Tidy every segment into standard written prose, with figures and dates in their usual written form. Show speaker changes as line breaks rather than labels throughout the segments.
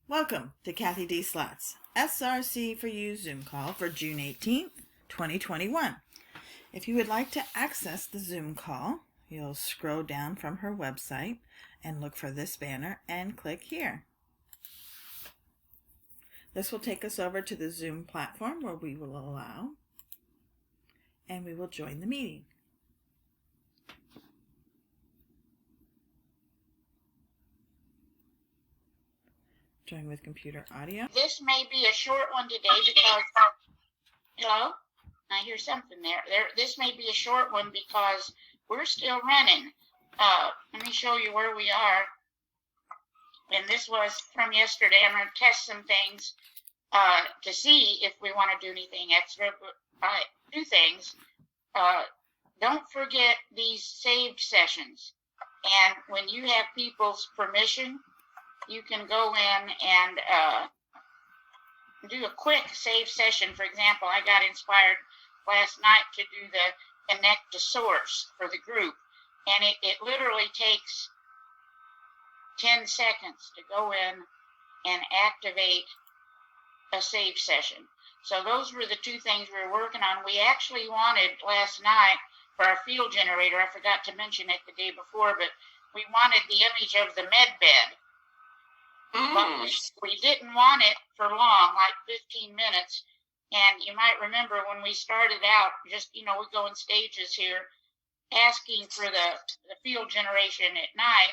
Welcome to CathyDSlaught's SRC4u Zoom call for June 18th, 2021. If you would like to access the Zoom call, you'll scroll down from her website and look for this banner and click here. This will take us over to the Zoom platform where we will allow and we will join the meeting. Join with computer audio.
This may be a short one today because, hello? I hear something there. This may be a short one because we're still running. Let me show you where we are. And this was from yesterday. I'm going to test some things to see if we want to do anything extra. Two things. Don't forget these saved sessions. And when you have people's permission, you can go in and do a quick save session. For example, I got inspired last night to do the connect to source for the group. And it literally takes 10 seconds to go in and activate a save session. So those were the two things we were working on. We actually wanted last night for our field generator, I forgot to mention it the day before, but we wanted the image of the med bed. But we didn't want it for long, like 15 minutes. And you might remember when we started out, just, we go in stages here, asking for the field generation at night.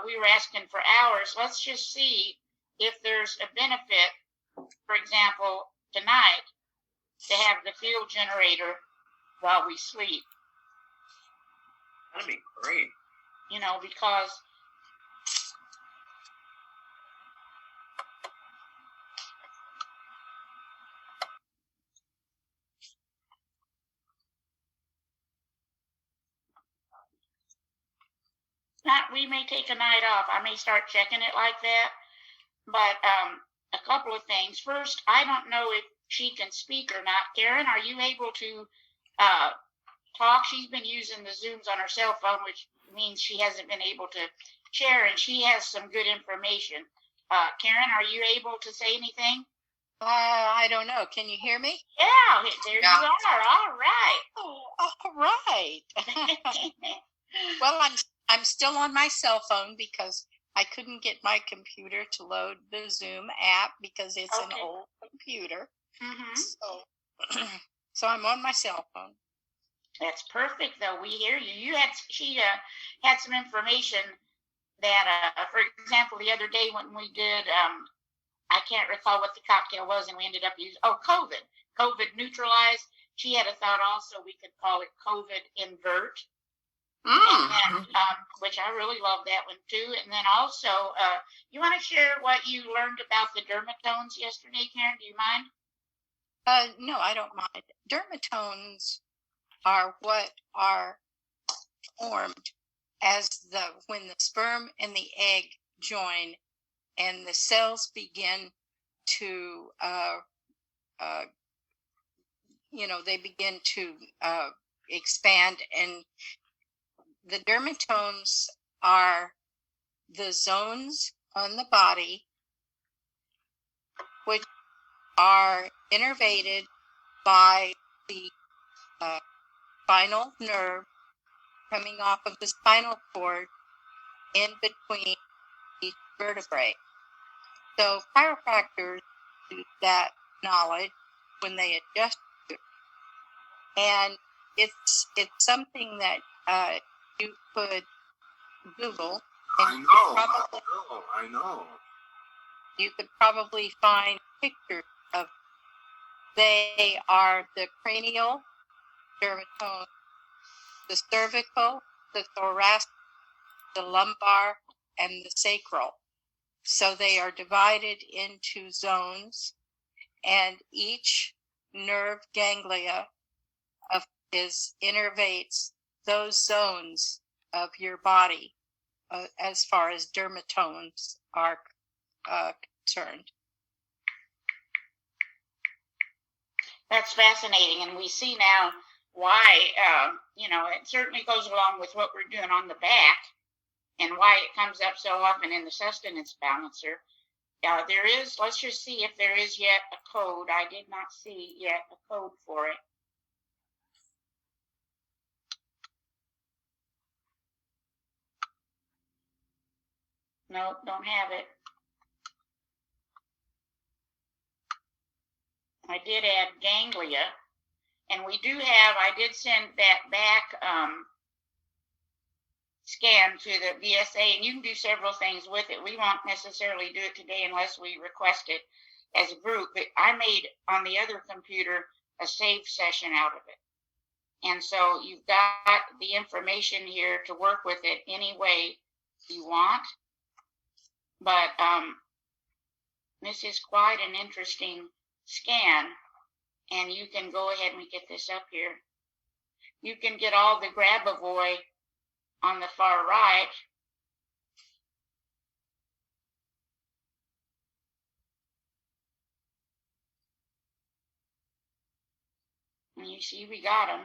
We were asking for hours. Let's just see if there's a benefit, for example, tonight, to have the field generator while we sleep.
That'd be great.
Because we may take a night off. I may start checking it like that. But a couple of things. First, I don't know if she can speak or not. Karen, are you able to talk? She's been using the Zooms on her cell phone, which means she hasn't been able to share, and she has some good information. Karen, are you able to say anything?
I don't know. Can you hear me?
Yeah, there you are. All right.
Oh, all right. Well, I'm still on my cell phone because I couldn't get my computer to load the Zoom app because it's an old computer. Mm-hmm. So I'm on my cell phone.
That's perfect, though. We hear you. She had some information that, for example, the other day when we did, I can't recall what the cocktail was, and we ended up using COVID neutralized. She had a thought also we could call it COVID invert. And, which I really love that one too. And then also, you want to share what you learned about the dermatones yesterday, Karen? Do you mind?
No, I don't mind. Dermatones are what are formed when the sperm and the egg join, and the cells begin to, they begin to expand, and the dermatones are the zones on the body which are innervated by the spinal nerve coming off of the spinal cord in between each vertebrae. So chiropractors use that knowledge when they adjust it. And it's something that you could Google. And
I know.
You could probably find pictures of. They are the cranial dermatome, the cervical, the thoracic, the lumbar, and the sacral. So they are divided into and each nerve ganglia innervates those zones of your body as far as dermatomes are concerned.
That's fascinating, and we see now why, it certainly goes along with what we're doing on the back and why it comes up so often in the sustenance balancer. There is, let's just see if there is yet a code. I did not see yet a code for it. Nope, don't have it. I did add ganglia, and we do have, I did send that back scan to the VSA, and you can do several things with it. We won't necessarily do it today unless we request it as a group, but I made on the other computer a save session out of it. And so you've got the information here to work with it any way you want. But this is quite an interesting scan, and you can go ahead and get this up here. You can get all the Grabavoy on the far right. And you see we got them.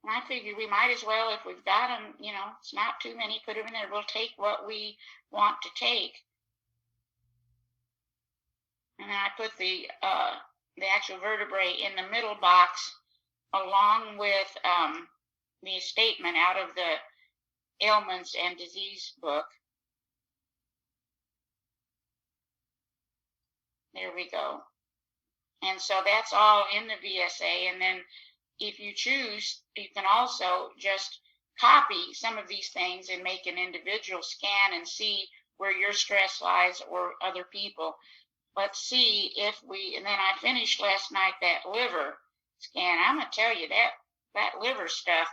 And I figured we might as well, if we've got them, you know, it's not too many, put them in there. We'll take what we want to take. And then I put the actual vertebrae in the middle box along with the statement out of the ailments and disease book. There we go. And so that's all in the VSA. And then if you choose, you can also just copy some of these things and make an individual scan and see where your stress lies or other people. Let's see if we, and then I finished last night that liver scan. I'm going to tell you that liver stuff,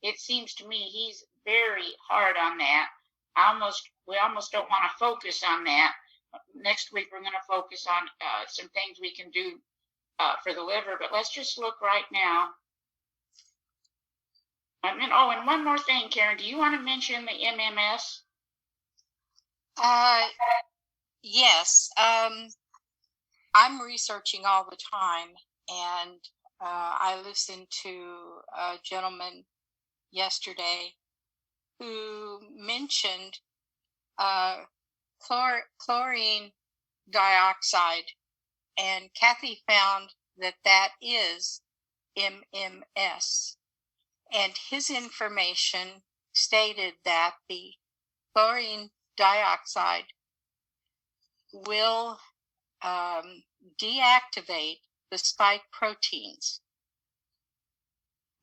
it seems to me he's very hard on that. We almost don't want to focus on that. Next week, we're going to focus on some things we can do for the liver, but let's just look right now. And then, oh, and one more thing, Karen, do you want to mention the MMS?
Yes. I'm researching all the time, and I listened to a gentleman yesterday who mentioned chlorine dioxide, and Cathy found that is MMS. And his information stated that the chlorine dioxide will deactivate the spike proteins.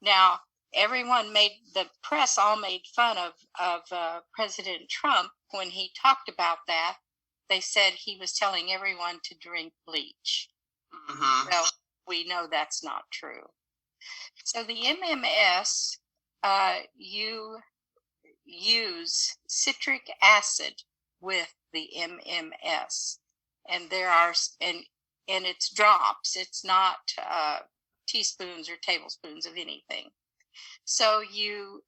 Now, the press all made fun of President Trump when he talked about that. They said he was telling everyone to drink bleach.
Mm-hmm.
Well, we know that's not true. So the MMS, you use citric acid with the MMS, and there are and it's drops. It's not teaspoons or tablespoons of anything. So you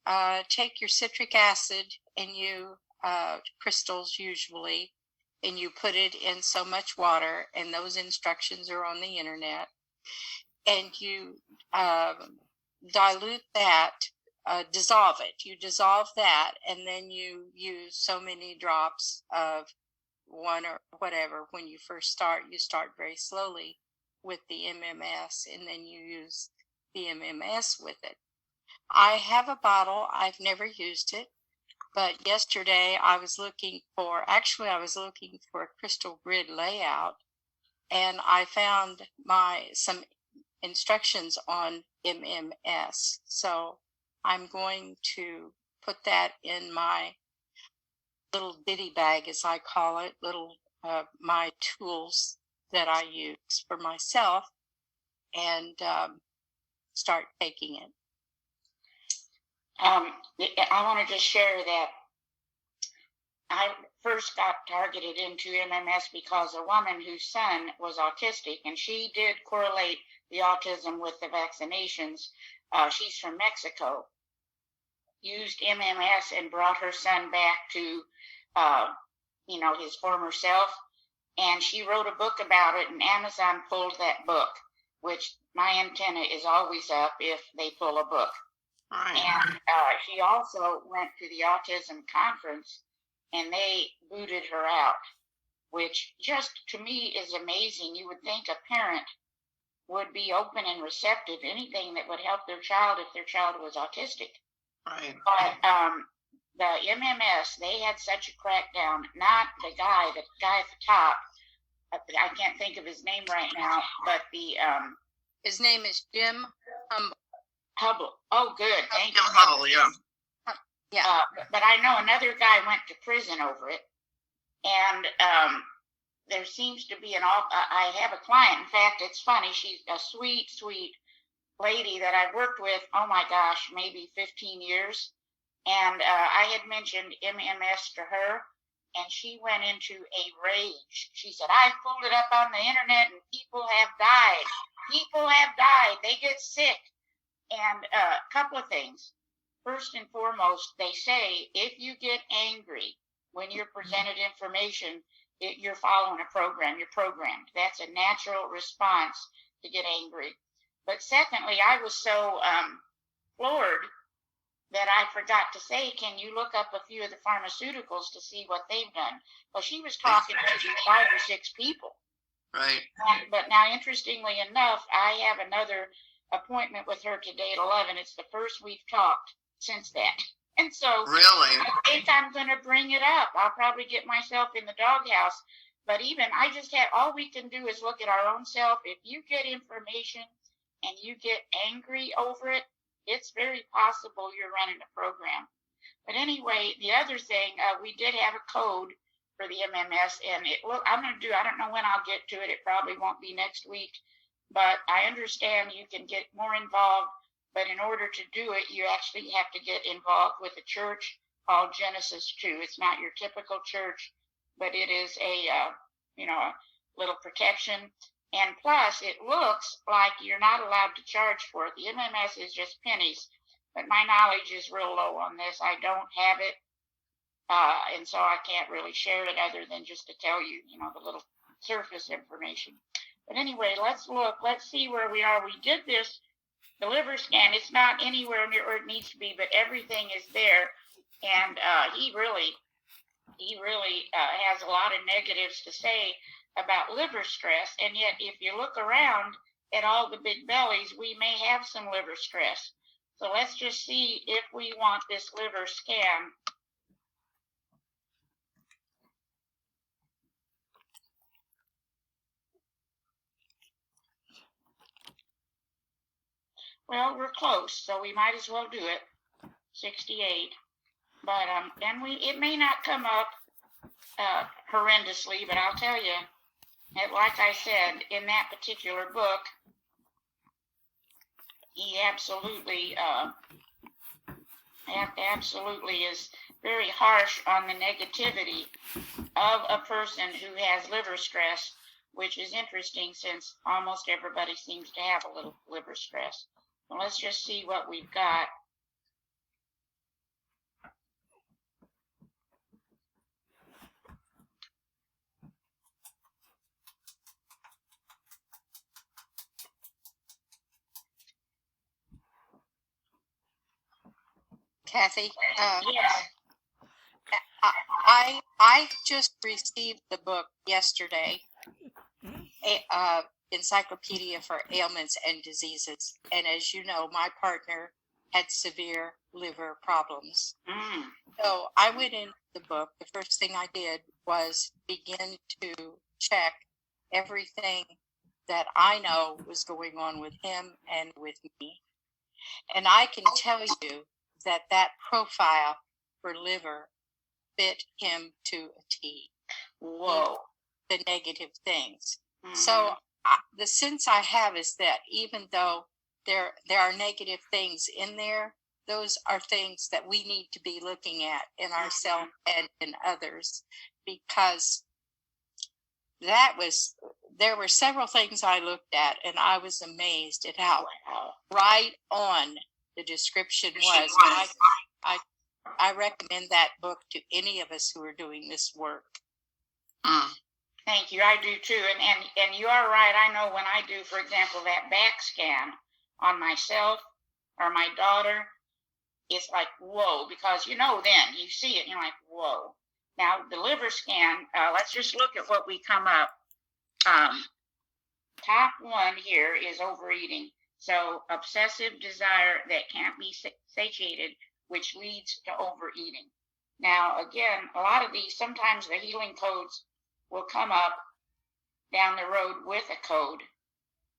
take your citric acid and you crystals usually, and you put it in so much water, and those instructions are on the internet, and you dilute that, dissolve it. You dissolve that, and then you use so many drops of one or whatever. When you first start, you start very slowly with the MMS, and then you use the MMS with it. I have a bottle. I've never used it, but yesterday I was looking for a crystal grid layout, and I found some instructions on MMS. So I'm going to put that in my little bitty bag, as I call it, my tools that I use for myself, and start taking it.
I want to just share that I first got targeted into MMS because a woman whose son was autistic, and she did correlate the autism with the vaccinations. She's from Mexico, used MMS and brought her son back to, his former self. And she wrote a book about it, and Amazon pulled that book, which my antenna is always up if they pull a book. Right. And she also went to the autism conference, and they booted her out, which just to me is amazing. You would think a parent would be open and receptive to anything that would help their child if their child was autistic.
Right.
But the MMS, they had such a crackdown. Not the guy at the top. I can't think of his name right now, but
his name is Jim
Hubble. Oh, good. Thank you.
Jim Hubble, yeah.
Yeah.
But I know another guy went to prison over it, and there seems to be I have a client. In fact, it's funny. She's a sweet, sweet lady that I've worked with. Oh my gosh, maybe 15 years. And I had mentioned MMS to her, and she went into a rage. She said, "I pulled it up on the internet, and people have died. People have died. They get sick." And a couple of things. First and foremost, they say if you get angry when you're presented information, you're following a program. You're programmed. That's a natural response to get angry. But secondly, I was so floored that I forgot to say, can you look up a few of the pharmaceuticals to see what they've done? Well, she was talking to 5 or 6 people.
Right.
But now, interestingly enough, I have another appointment with her today at 11. It's the first we've talked since that. And so
Really?
I think I'm going to bring it up. I'll probably get myself in the doghouse. But even I just had, all we can do is look at our own self. If you get information and you get angry over it, it's very possible you're running a program. But anyway, the other thing, we did have a code for the MMS, and I don't know when I'll get to it. It probably won't be next week, but I understand you can get more involved. But in order to do it, you actually have to get involved with a church called Genesis 2. It's not your typical church, but it is a little protection. And plus, it looks like you're not allowed to charge for it. The MMS is just pennies, but my knowledge is real low on this. I don't have it, and so I can't really share it other than just to tell you, the little surface information. But anyway, let's look. Let's see where we are. We did this, the liver scan. It's not anywhere near where it needs to be, but everything is there. And he really has a lot of negatives to say about liver stress, and yet if you look around at all the big bellies, we may have some liver stress. So let's just see if we want this liver scan. Well, we're close, so we might as well do it. 68. But it may not come up horrendously, but I'll tell you, like I said, in that particular book, he absolutely is very harsh on the negativity of a person who has liver stress, which is interesting since almost everybody seems to have a little liver stress. So let's just see what we've got.
Cathy,
Yes.
I just received the book yesterday, Encyclopedia for Ailments and Diseases. And as you know, my partner had severe liver problems. So I went into the book. The first thing I did was begin to check everything that I know was going on with him and with me. And I can tell you that profile for liver fit him to a T.
Whoa.
The negative things.
Mm-hmm.
So the sense I have is that even though there are negative things in there, those are things that we need to be looking at in ourselves and in others, because there were several things I looked at, and I was amazed at how right on the description was. I recommend that book to any of us who are doing this work.
Thank you. I do too. And you are right. I know when I do, for example, that back scan on myself or my daughter, it's like, whoa, because then you see it and you're like, whoa. Now, the liver scan, let's just look at what we come up. Top one here is overeating. So obsessive desire that can't be satiated, which leads to overeating. Now, again, a lot of these, sometimes the healing codes will come up down the road with a code.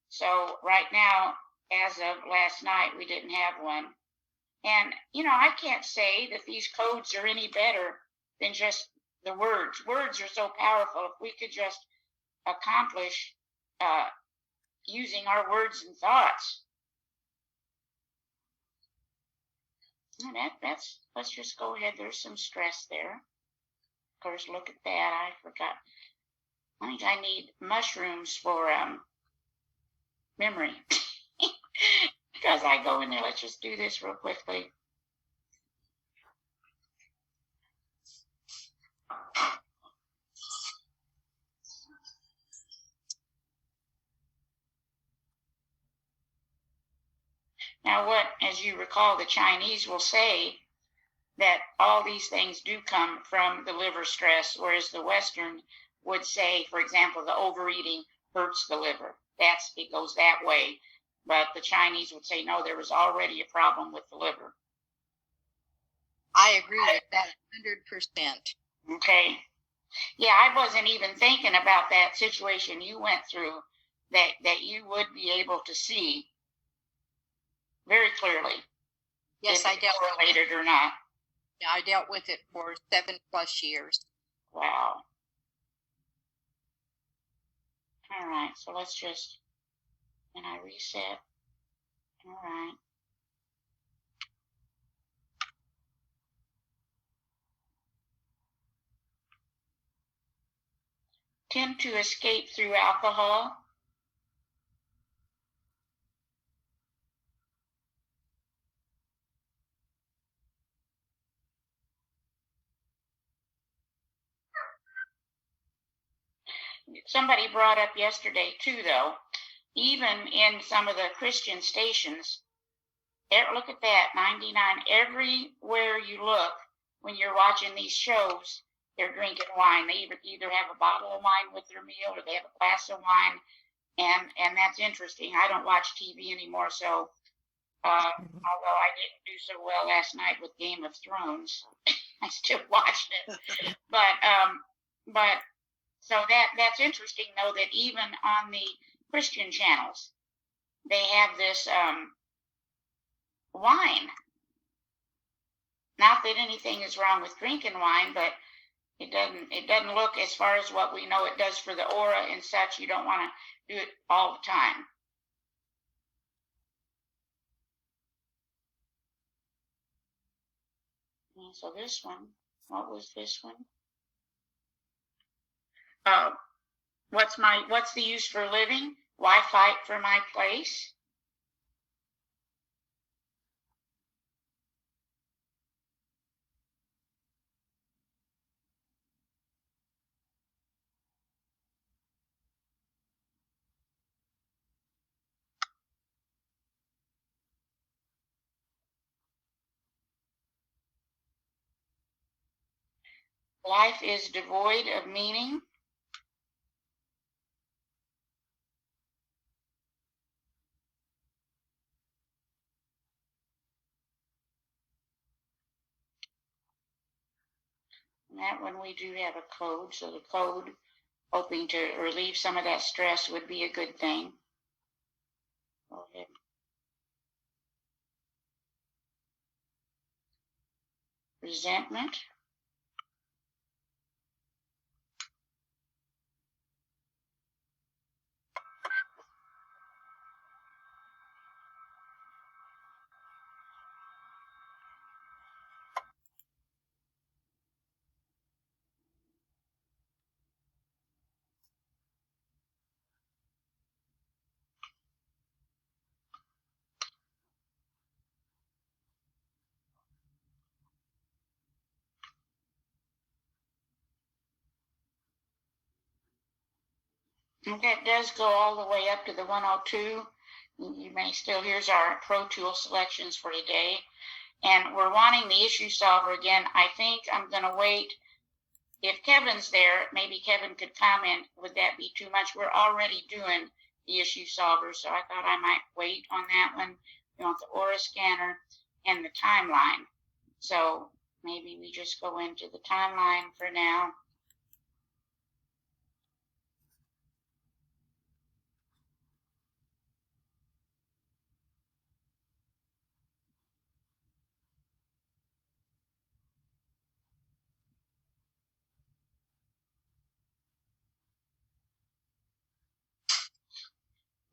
So right now, as of last night, we didn't have one. And, you know, I can't say that these codes are any better than just the words. Words are so powerful. If we could just accomplish using our words and thoughts. Let's just go ahead. There's some stress there. Of course, look at that. I forgot. I think I need mushrooms for memory. Because I go in there. Let's just do this real quickly. Now, as you recall, the Chinese will say that all these things do come from the liver stress, whereas the Western would say, for example, the overeating hurts the liver. It goes that way. But the Chinese would say, no, there was already a problem with the liver.
I agree with that 100%.
Okay. Yeah, I wasn't even thinking about that situation you went through that you would be able to see very clearly.
Yes, I dealt with
it or not.
Yeah, I dealt with it for 7+ years.
Wow. All right, so let's just, and I reset. All right. Tend to escape through alcohol. Somebody brought up yesterday too, though, even in some of the Christian stations, look at that, 99, everywhere you look when you're watching these shows, they're drinking wine. They either have a bottle of wine with their meal or they have a glass of wine, and that's interesting. I don't watch TV anymore, so although I didn't do so well last night with Game of Thrones, I still watched it. But so that's interesting, though, that even on the Christian channels, they have this wine. Not that anything is wrong with drinking wine, but it doesn't look, as far as what we know it does for the aura and such. You don't want to do it all the time. And so this one, what was this one? What's the use for living? Why fight for my place? Life is devoid of meaning. And that one we do have a code, so the code, hoping to relieve some of that stress, would be a good thing. Go ahead. Resentment. And that does go all the way up to the 102. You may still, here's our Pro Tool selections for today. And we're wanting the issue solver again. I think I'm going to wait if Kevin's there, maybe Kevin could comment, would that be too much? We're already doing the issue solver, so I thought I might wait on that one. We want the aura scanner and the timeline. So maybe we just go into the timeline for now.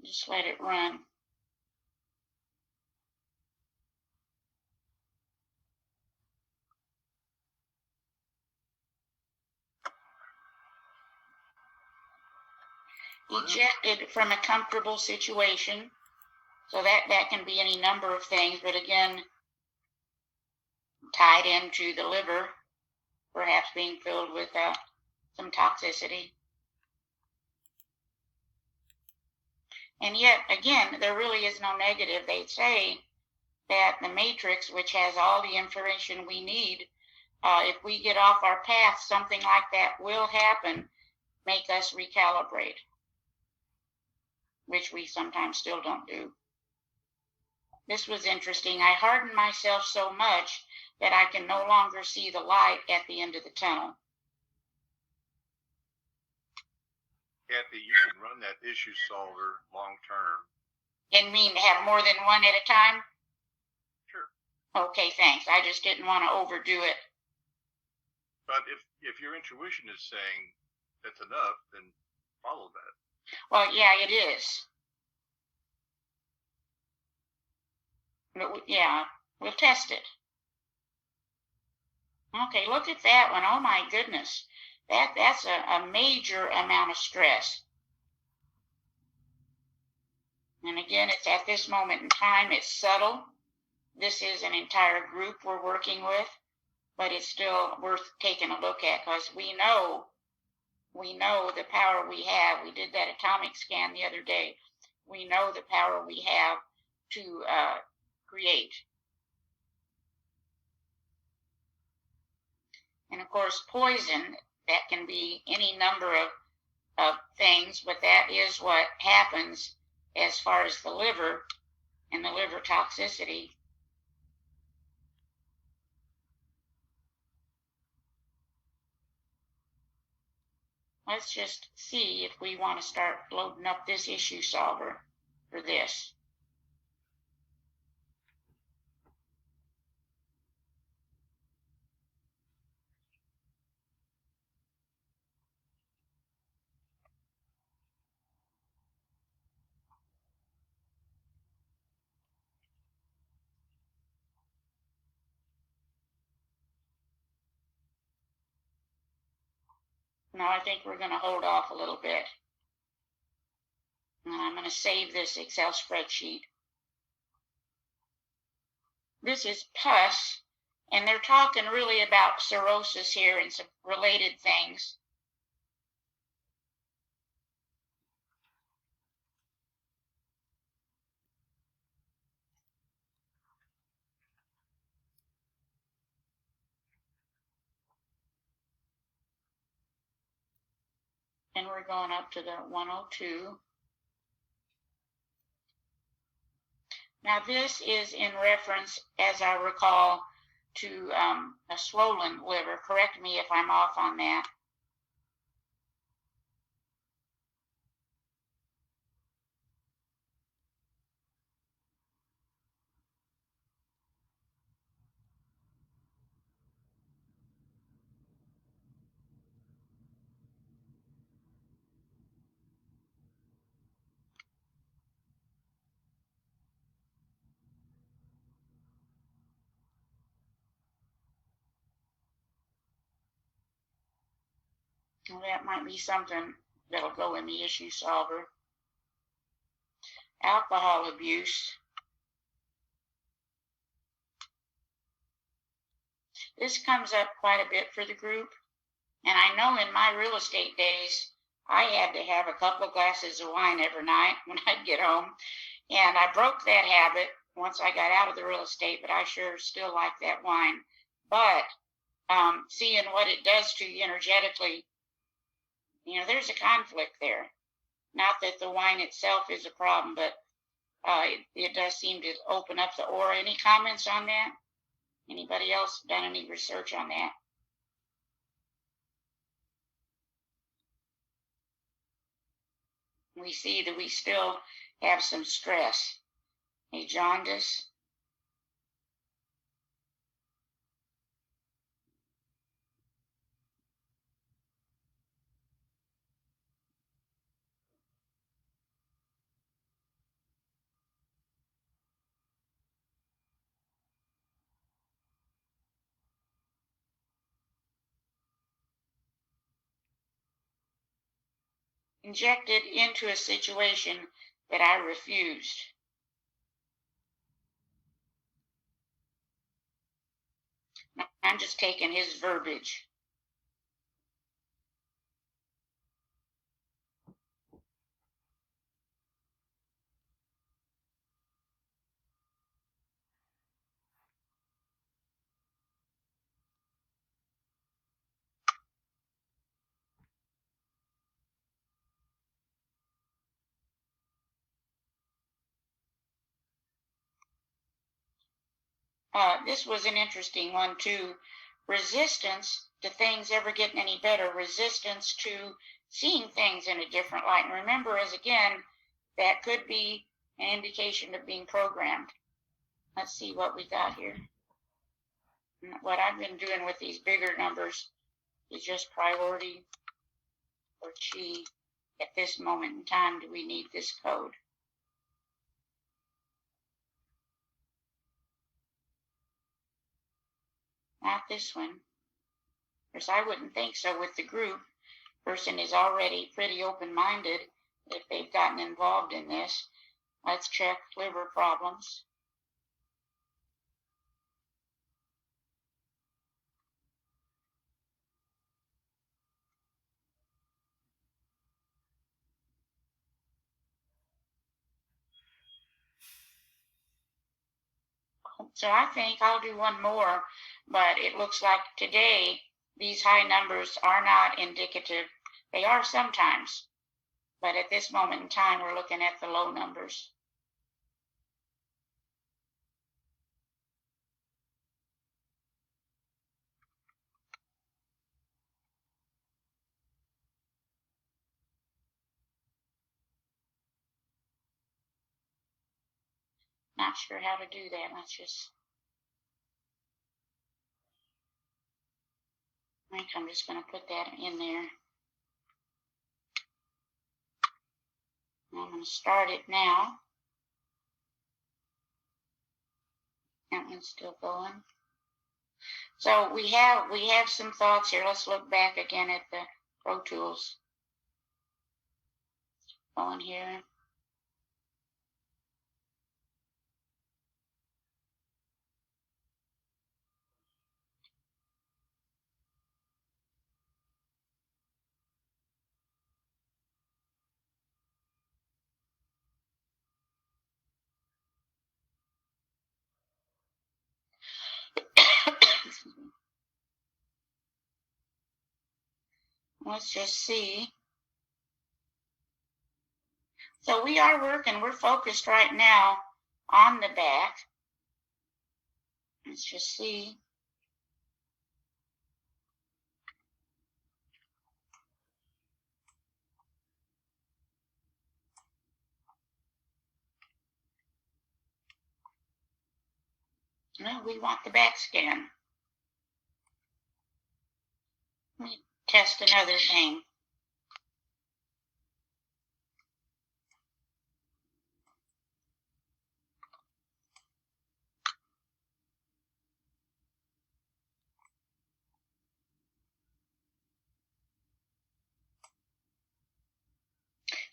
Just let it run. Ejected from a comfortable situation. So that can be any number of things, but again, tied into the liver, perhaps being filled with some toxicity. And yet, again, there really is no negative. They say that the matrix, which has all the information we need, if we get off our path, something like that will happen, make us recalibrate, which we sometimes still don't do. This was interesting. I hardened myself so much that I can no longer see the light at the end of the tunnel.
Cathy, you can run that issue solver long term.
And mean have more than one at a time?
Sure.
Okay, thanks. I just didn't want to overdo it.
But if your intuition is saying that's enough, then follow that.
Well, yeah, it is. But yeah, we'll test it. Okay, look at that one. Oh my goodness. That's a major amount of stress. And again, it's at this moment in time, it's subtle. This is an entire group we're working with, but it's still worth taking a look at because we know the power we have. We did that atomic scan the other day. We know the power we have to create. And of course, poison, that can be any number of things, but that is what happens as far as the liver and the liver toxicity. Let's just see if we want to start loading up this issue solver for this. No, I think we're going to hold off a little bit. And I'm going to save this Excel spreadsheet. This is pus, and they're talking really about cirrhosis here and some related things. And we're going up to the 102. Now this is in reference, as I recall, to a swollen liver. Correct me if I'm off on that. Well, that might be something that'll go in the issue solver. Alcohol abuse. This comes up quite a bit for the group. And I know in my real estate days, I had to have a couple of glasses of wine every night when I'd get home. And I broke that habit once I got out of the real estate, but I sure still like that wine. But seeing what it does to you energetically. You know, there's a conflict there. Not that the wine itself is a problem, but it does seem to open up the aura. Any comments on that? Anybody else done any research on that? We see that we still have some stress, a jaundice. Injected into a situation that I refused. I'm just taking his verbiage. This was an interesting one too. Resistance to things ever getting any better. Resistance to seeing things in a different light. And remember, as again, that could be an indication of being programmed. Let's see what we got here. What I've been doing with these bigger numbers is just priority or chi. At this moment in time, do we need this code? Not this one. Of course, I wouldn't think so with the group. Person is already pretty open-minded if they've gotten involved in this. Let's check liver problems. So I think I'll do one more, but it looks like today these high numbers are not indicative. They are sometimes, but at this moment in time, we're looking at the low numbers. Not sure how to do that. Let's just, I think I'm just going to put that in there. I'm going to start it now. That one's still going. So we have some thoughts here. Let's look back again at the Pro Tools. Going here. Let's just see. So we are working, we're focused right now on the back. Let's just see. No, we want the back scan. Let me test another thing.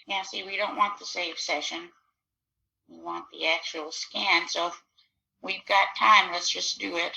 Yeah, see, we don't want the save session. We want the actual scan. So if we've got time, let's just do it.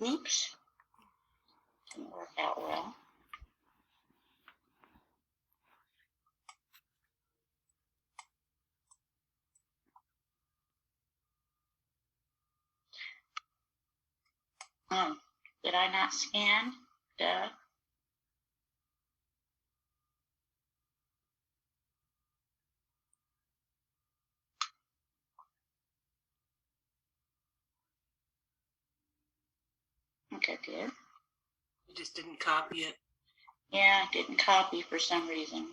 Oops. Didn't work out well. Oh, did I not scan? Duh. Okay, good.
You just didn't copy it.
Yeah, I didn't copy for some reason.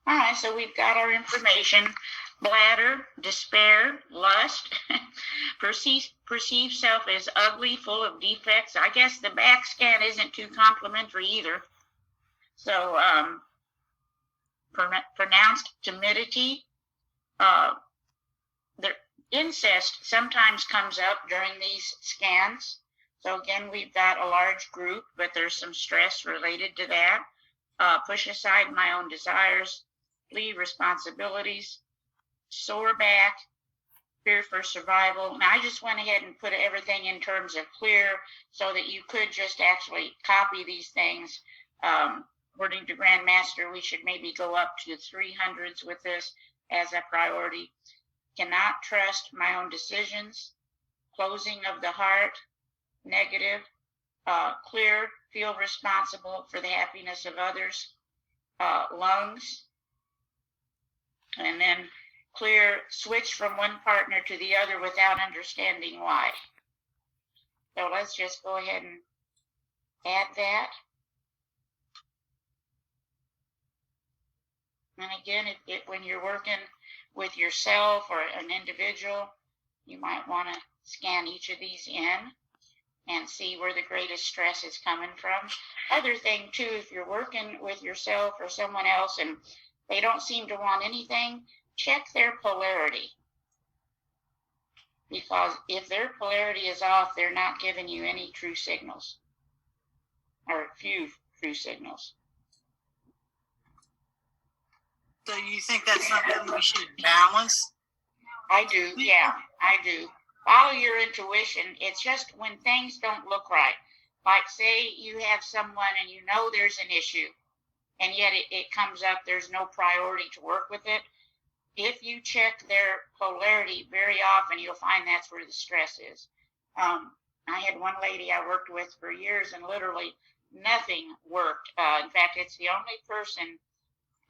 All right, so we've got our information. Bladder, despair, lust, perceive self as ugly, full of defects. I guess the back scan isn't too complimentary either. So pronounced timidity. The incest sometimes comes up during these scans. So again, we've got a large group, but there's some stress related to that. Push aside my own desires, flee responsibilities, sore back, fear for survival. Now, I just went ahead and put everything in terms of clear so that you could just actually copy these things. According to Grandmaster, we should maybe go up to 300s with this as a priority. Cannot trust my own decisions, closing of the heart, negative, clear, feel responsible for the happiness of others, lungs, and then clear, switch from one partner to the other without understanding why. So let's just go ahead and add that. And again, when you're working with yourself or an individual, you might want to scan each of these in and see where the greatest stress is coming from. Other thing too, if you're working with yourself or someone else and they don't seem to want anything, check their polarity. Because if their polarity is off, they're not giving you any true signals, or few true signals.
So you think that's something we should balance?
I do, yeah, I do. Follow your intuition. It's just when things don't look right. Like say you have someone and you know there's an issue, and yet it comes up, there's no priority to work with it. If you check their polarity very often, you'll find that's where the stress is. I had one lady I worked with for years, and literally nothing worked. In fact, it's the only person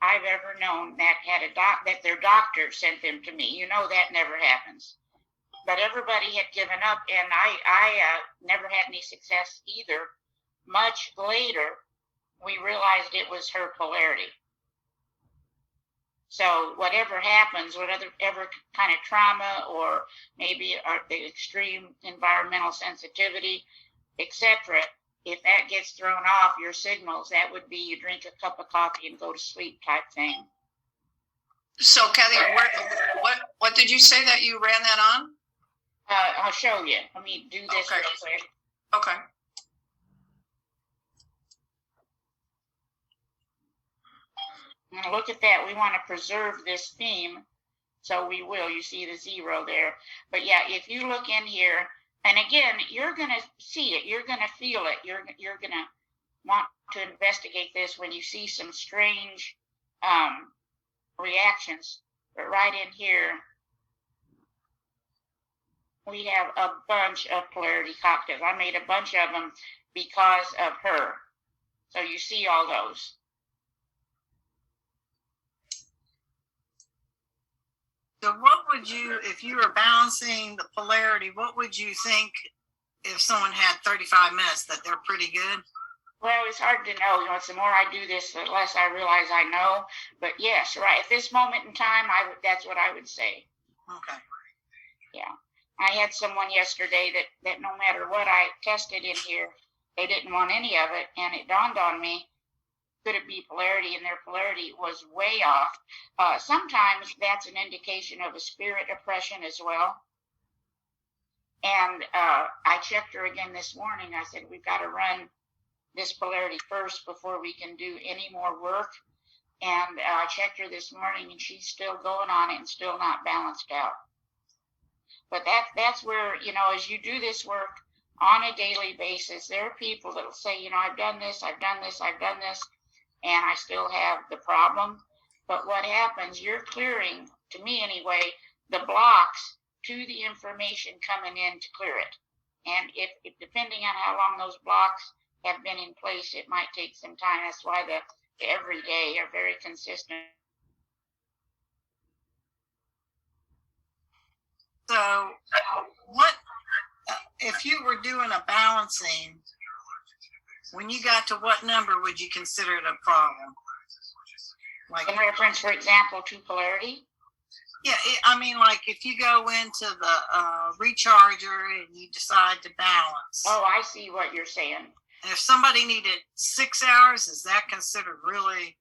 I've ever known that had that their doctor sent them to me. You know that never happens. But everybody had given up, and I never had any success either. Much later, we realized it was her polarity. So whatever happens, whatever kind of trauma, or maybe the extreme environmental sensitivity, etc., if that gets thrown off your signals, that would be you drink a cup of coffee and go to sleep type thing.
So, Cathy, what did you say that you ran that on?
I'll show you. Let me do this real quick.
Okay.
Now look at that. We want to preserve this theme, so we will. You see the 0 there. But yeah, if you look in here, and again, you're going to see it. You're going to feel it. You're going to want to investigate this when you see some strange reactions. But right in here, we have a bunch of polarity cocktails. I made a bunch of them because of her. So you see all those.
So what would you, if you were balancing the polarity, what would you think if someone had 35 minutes, that they're pretty good?
Well, it's hard to know. It's the more I do this, the less I realize I know. But yes, right at this moment in time, that's what I would say.
Okay.
Yeah. I had someone yesterday that no matter what I tested in here, they didn't want any of it. And it dawned on me, could it be polarity? And their polarity was way off. Sometimes that's an indication of a spirit oppression as well. And I checked her again this morning. I said, we've got to run this polarity first before we can do any more work. And I checked her this morning, and she's still going on it and still not balanced out. But that's where, as you do this work on a daily basis, there are people that will say, I've done this, I've done this, I've done this, and I still have the problem. But what happens, you're clearing, to me anyway, the blocks to the information coming in to clear it. And if depending on how long those blocks have been in place, it might take some time. That's why the every day are very consistent.
So what, if you were doing a balancing, when you got to what number would you consider it a problem? Like
in reference, for example, to polarity?
Yeah, like if you go into the recharger and you decide to balance.
Oh, I see what you're saying.
If somebody needed 6 hours, is that considered really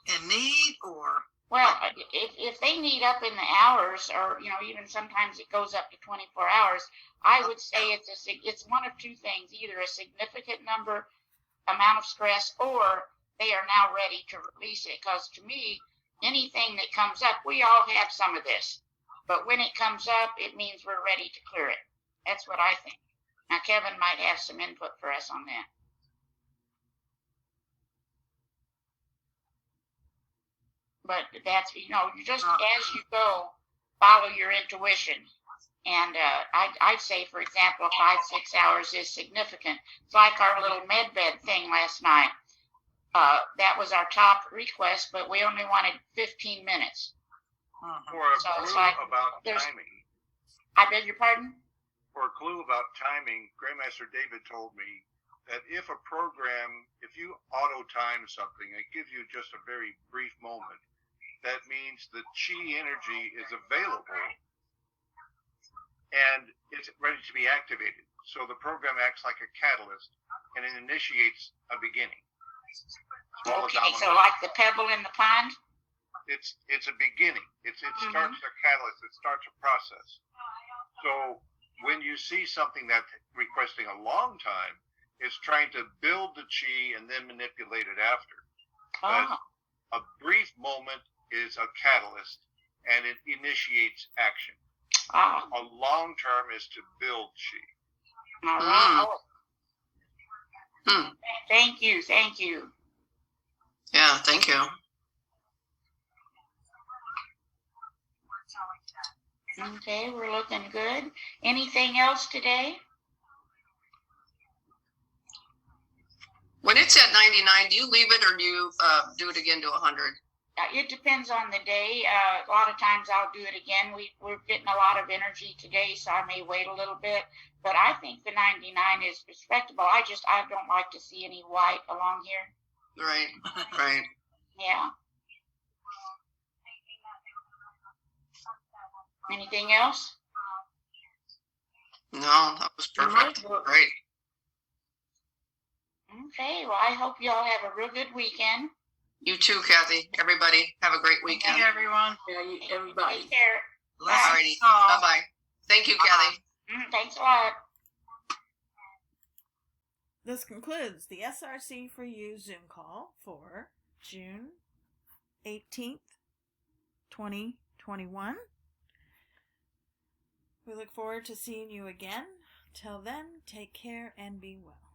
in need, or?
Well, if they need up in the hours, or even sometimes it goes up to 24 hours, I would say it's one of two things: either a significant amount of stress, or they are now ready to release it. Because to me, anything that comes up, we all have some of this, but when it comes up, it means we're ready to clear it. That's what I think. Now, Kevin might have some input for us on that. But that's, you just as you go, follow your intuition. And I'd say, for example, 5-6 hours is significant. It's like our little med bed thing last night. That was our top request, but we only wanted 15 minutes.
For a clue about timing.
I beg your pardon?
For a clue about timing, Grandmaster David told me that if you auto-time something, it gives you just a very brief moment. That means the chi energy is available and it's ready to be activated. So the program acts like a catalyst and it initiates a beginning.
Okay, so like the pebble in the pond?
It's a beginning. It starts a catalyst. It starts a process. So when you see something that's requesting a long time, it's trying to build the chi and then manipulate it after. But a brief moment is a catalyst and it initiates action. A long term is to build chi.
All right. Thank you.
Yeah, thank you.
Okay, we're looking good. Anything else today?
When it's at 99, do you leave it or do you do it again to 100?
It depends on the day. A lot of times I'll do it again. We're getting a lot of energy today, so I may wait a little bit. But I think the 99 is respectable. I don't like to see any white along here.
Right.
Yeah. Anything else?
No, that was perfect. Great.
Okay, well, I hope you all have a real good weekend.
You too, Cathy. Everybody, have a great weekend.
Hey, everyone.
Everybody. Take care.
Alrighty. Bye-bye. Thank you, Cathy.
Thanks a lot.
This concludes the SRC4u Zoom call for June 18th, 2021. We look forward to seeing you again. Till then, take care and be well.